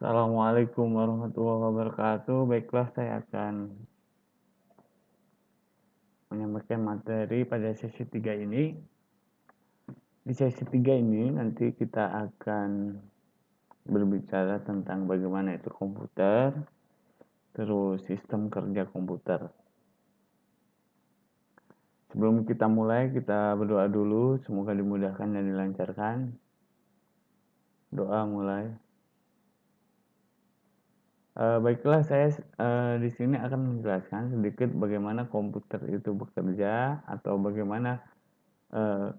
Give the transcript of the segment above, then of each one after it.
Assalamualaikum warahmatullahi wabarakatuh. Baiklah, saya akan menyampaikan materi pada sesi 3 ini. Di sesi 3 ini nanti kita akan berbicara tentang bagaimana itu komputer, terus sistem kerja komputer. Sebelum kita mulai, kita berdoa dulu, semoga dimudahkan dan dilancarkan. Doa mulai. Baiklah, saya di sini akan menjelaskan sedikit bagaimana komputer itu bekerja atau bagaimana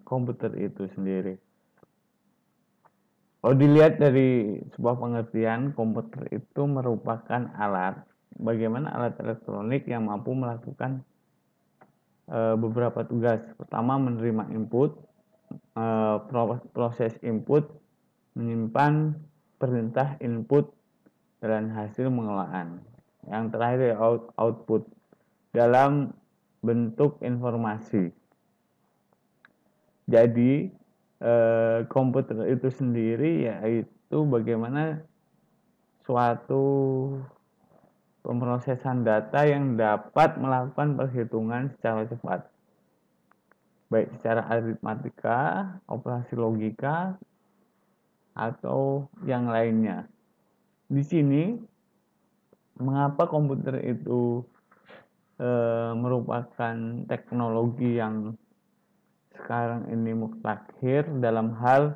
komputer itu sendiri. Kalau dilihat dari sebuah pengertian, komputer itu merupakan alat, bagaimana alat elektronik yang mampu melakukan beberapa tugas. Pertama, menerima input, proses input, menyimpan perintah input, dan hasil pengolahan. Yang terakhir output dalam bentuk informasi. Jadi komputer itu sendiri yaitu bagaimana suatu pemrosesan data yang dapat melakukan perhitungan secara cepat, baik secara aritmatika, operasi logika, atau yang lainnya. Di sini, mengapa komputer itu merupakan teknologi yang sekarang ini mutakhir dalam hal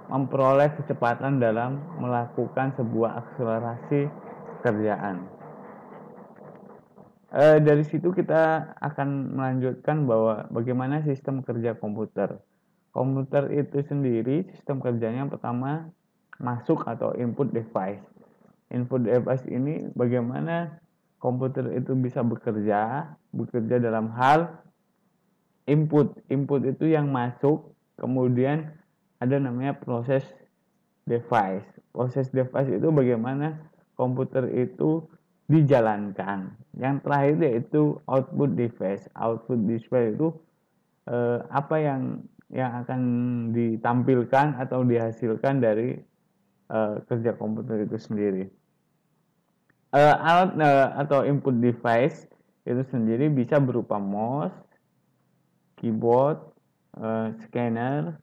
memperoleh kecepatan dalam melakukan sebuah akselerasi pekerjaan. Dari situ kita akan melanjutkan bahwa bagaimana sistem kerja komputer. Komputer itu sendiri sistem kerjanya pertama masuk atau input device. Input device ini bagaimana komputer itu bisa bekerja dalam hal input. Input itu yang masuk, kemudian ada namanya proses device. Proses device itu bagaimana komputer itu dijalankan. Yang terakhir yaitu output device. Output device itu apa yang akan ditampilkan atau dihasilkan dari kerja komputer itu sendiri. Alat atau input device itu sendiri bisa berupa mouse, keyboard, scanner,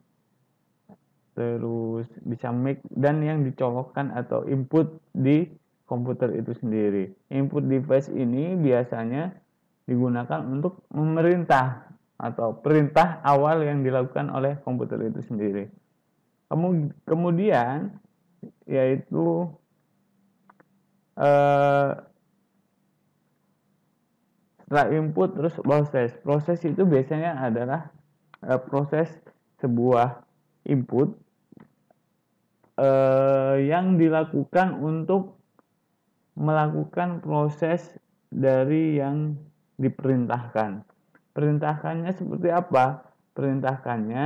terus bisa mic, dan yang dicolokkan atau input di komputer itu sendiri. Input device ini biasanya digunakan untuk memerintah atau perintah awal yang dilakukan oleh komputer itu sendiri. Kemudian yaitu setelah input terus proses. Proses itu biasanya adalah proses sebuah input yang dilakukan untuk melakukan proses dari yang diperintahkan. Perintahkannya seperti apa? Perintahkannya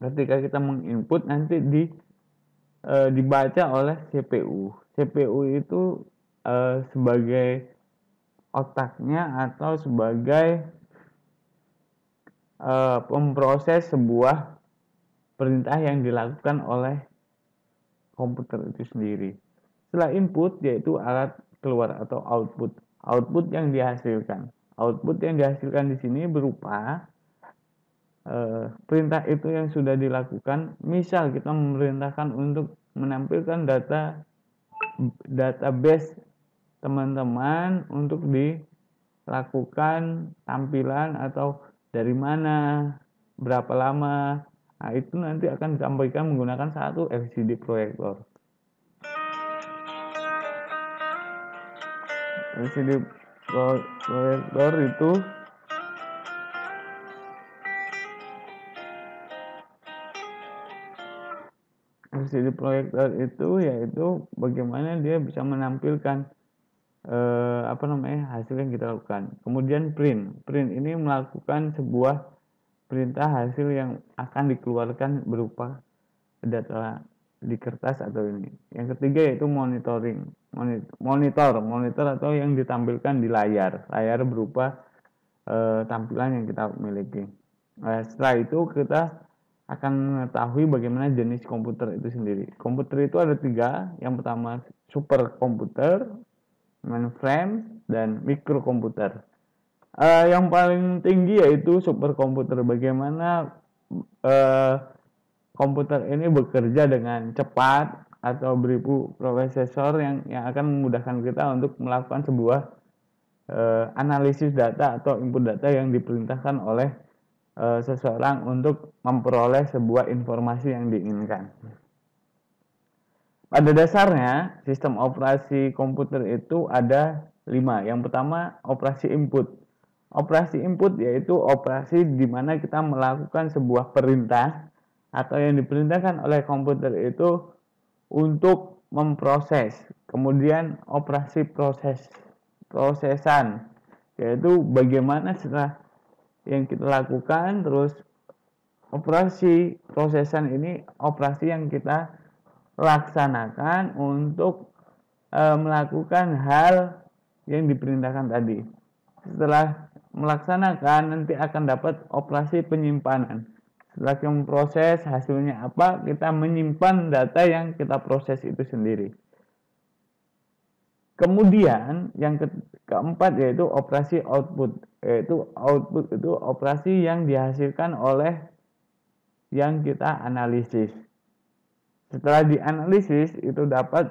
ketika kita menginput nanti dibaca oleh CPU. CPU itu sebagai otaknya atau sebagai pemproses sebuah perintah yang dilakukan oleh komputer itu sendiri. Setelah input yaitu alat keluar atau output. Output yang dihasilkan. Output yang dihasilkan di sini berupa perintah itu yang sudah dilakukan. Misal kita memerintahkan untuk menampilkan database teman-teman untuk dilakukan tampilan atau dari mana, berapa lama. Nah, itu nanti akan disampaikan menggunakan satu LCD proyektor. LCD proyektor itu LCD proyektor itu yaitu bagaimana dia bisa menampilkan hasil yang kita lakukan. Kemudian print ini melakukan sebuah perintah hasil yang akan dikeluarkan berupa data di kertas atau ini. Yang ketiga yaitu monitor atau yang ditampilkan di layar berupa tampilan yang kita miliki. Setelah itu kita akan mengetahui bagaimana jenis komputer itu sendiri. Komputer itu ada 3. Yang pertama superkomputer, mainframe, dan mikrokomputer. Yang paling tinggi yaitu superkomputer. Bagaimana komputer ini bekerja dengan cepat atau beribu prosesor yang akan memudahkan kita untuk melakukan sebuah analisis data atau input data yang diperintahkan oleh seseorang untuk memperoleh sebuah informasi yang diinginkan. Pada dasarnya, sistem operasi komputer itu ada 5. Yang pertama, operasi input. Operasi input yaitu operasi di mana kita melakukan sebuah perintah atau yang diperintahkan oleh komputer itu untuk memproses. Kemudian operasi prosesan, yaitu bagaimana setelah yang kita lakukan, terus operasi prosesan ini operasi yang kita laksanakan untuk melakukan hal yang diperintahkan tadi. Setelah melaksanakan, nanti akan dapat operasi penyimpanan. Setelah kita memproses, hasilnya apa, kita menyimpan data yang kita proses itu sendiri. Kemudian yang keempat yaitu operasi output. Yaitu output itu operasi yang dihasilkan oleh yang kita analisis. Setelah dianalisis itu dapat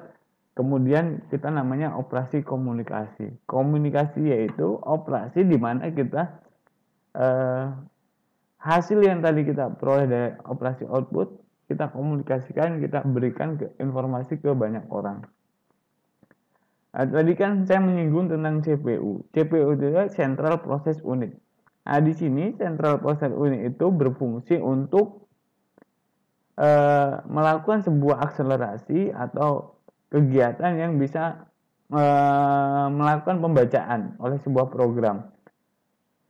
kemudian kita namanya operasi komunikasi. Komunikasi yaitu operasi di mana kita hasil yang tadi kita peroleh dari operasi output kita komunikasikan, kita berikan informasi ke banyak orang. Nah, tadi kan saya menyinggung tentang CPU. CPU itu adalah Central Process Unit. Nah, di sini Central Process Unit itu berfungsi untuk melakukan sebuah akselerasi atau kegiatan yang bisa melakukan pembacaan oleh sebuah program.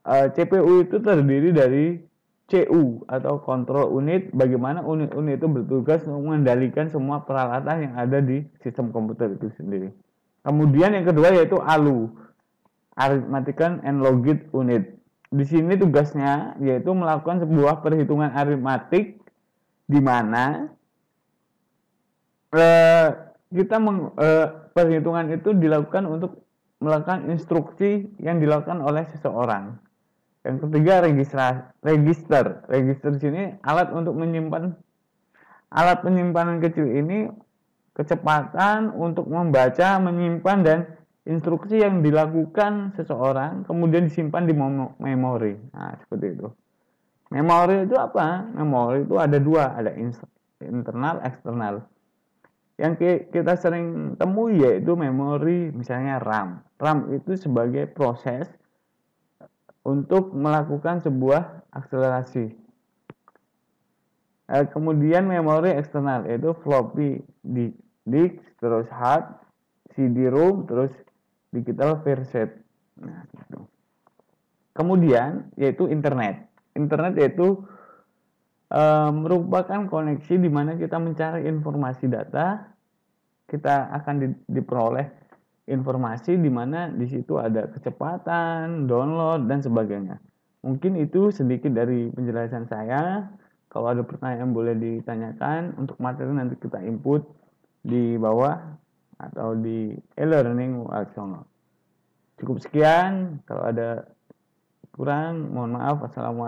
CPU itu terdiri dari CU atau Control Unit, bagaimana unit-unit itu bertugas untuk mengendalikan semua peralatan yang ada di sistem komputer itu sendiri. Kemudian yang kedua yaitu ALU, Arithmetic and Logic Unit. Di sini tugasnya yaitu melakukan sebuah perhitungan aritmatik di mana perhitungan itu dilakukan untuk melakukan instruksi yang dilakukan oleh seseorang. Yang ketiga register. Register di sini alat untuk menyimpan. Alat penyimpanan kecil ini kecepatan untuk membaca, menyimpan dan instruksi yang dilakukan seseorang kemudian disimpan di memori. Nah, seperti itu. Memori itu apa? Memori itu ada 2, ada internal, eksternal. Yang kita sering temui yaitu memori misalnya RAM. RAM itu sebagai proses untuk melakukan sebuah akselerasi. Kemudian memori eksternal yaitu floppy disk, terus hard, CD-ROM, terus digital verset. Nah, gitu. Kemudian yaitu internet. Internet yaitu merupakan koneksi di mana kita mencari informasi data, kita akan diperoleh informasi di mana di situ ada kecepatan, download dan sebagainya. Mungkin itu sedikit dari penjelasan saya. Kalau ada pertanyaan boleh ditanyakan. Untuk materi nanti kita input di bawah atau di e-learning Walsongo. Cukup sekian. Kalau ada kurang, mohon maaf. Assalamualaikum.